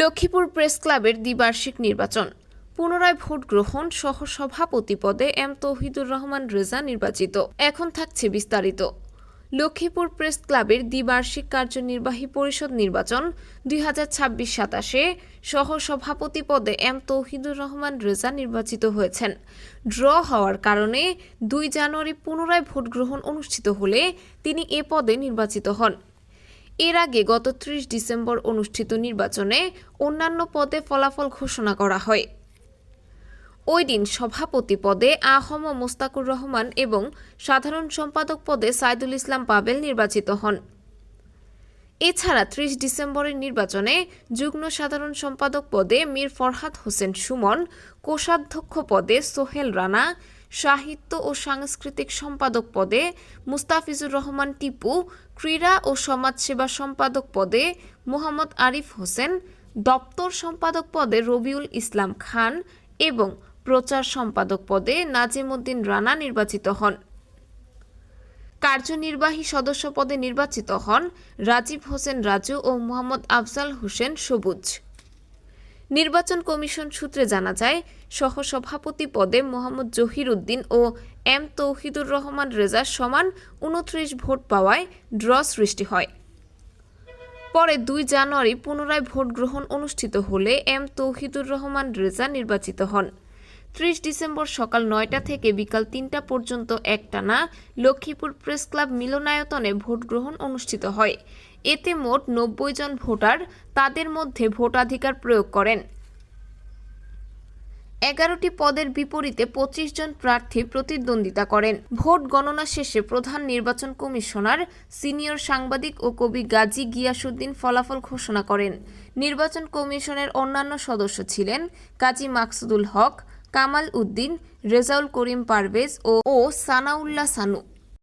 Lakshmipur press ক্লাবের দ্বিবার্ষিক নির্বাচন, পুনরায় ভোট গ্রহণ, সহ সভাপতি পদে এম তৌহিদুর রহমান রেজা নির্বাচিত। এখন থাকছে বিস্তারিত। লক্ষ্মীপুর প্রেস ক্লাবের দ্বিবার্ষিক কার্যনির্বাহী পরিষদ নির্বাচন 2026-27 সহ সভাপতি পদে এম তৌহিদুর রহমান রেজা নির্বাচিত হয়েছেন। ড্র হওয়ার কারণে 2 জানুয়ারি পুনরায় ভোট গ্রহণ অনুষ্ঠিত হলে তিনি এ পদে নির্বাচিত হন। এর আগে গত 30 ডিসেম্বর অনুষ্ঠিত নির্বাচনে অন্যান্য পদে ফলাফল ঘোষণা করা হয়। ওই দিন সভাপতি পদে আহম মোস্তাকুর রহমান এবং সাধারণ সম্পাদক পদে সাইদুল ইসলাম পাবেল নির্বাচিত হন। এছাড়া 30 ডিসেম্বরের নির্বাচনে যুগ্ম সাধারণ সম্পাদক পদে মীর ফরহাদ হোসেন সুমন, কোষাধ্যক্ষ পদে সোহেল রানা, সাহিত্য ও সাংস্কৃতিক সম্পাদক পদে মুস্তাফিজুর রহমান টিপু, ক্রীড়া ও সমাজসেবা সম্পাদক পদে মোহাম্মদ আরিফ হোসেন, দপ্তর সম্পাদক পদে রবিউল ইসলাম খান এবং প্রচার সম্পাদক পদে নাজিম উদ্দিন রানা নির্বাচিত হন। কার্যনির্বাহী সদস্য পদে নির্বাচিত হন রাজীব হোসেন রাজু ও মোহাম্মদ আফজাল হোসেন সবুজ। নির্বাচন কমিশন সূত্রে জানা যায়, সহসভাপতি পদে মোহাম্মদ জহির উদ্দিন ও এম তৌহিদুর রহমান রেজা সমান 29 ভোট পাওয়ায় ড্র সৃষ্টি হয়। পরে 2 জানুয়ারি পুনরায় ভোট গ্রহণ অনুষ্ঠিত হলে এম তৌহিদুর রহমান রেজা নির্বাচিত হন। 30 ডিসেম্বর সকাল 9টা থেকে বিকাল 3টা পর্যন্ত একটানা লক্ষ্মীপুর প্রেস ক্লাব মিলনায়তনে ভোট গ্রহণ অনুষ্ঠিত হয়। এতে মোট 90 জন ভোটার তাদের মধ্যে ভোটাধিকার প্রয়োগ করেন। 11টি পদের বিপরীতে 25 জন প্রার্থী প্রতিদ্বন্দ্বিতা করেন। ভোট গণনা শেষে প্রধান নির্বাচন কমিশনার সিনিয়র সাংবাদিক ও কবি গাজী গিয়াসউদ্দিন ফলাফল ঘোষণা করেন। নির্বাচন কমিশনের অন্যান্য সদস্য ছিলেন কাজী মাকসুদুল হক, কামাল উদ্দিন, রেজাউল করিম পারভেজ ও সানাউল্লাহ সানু।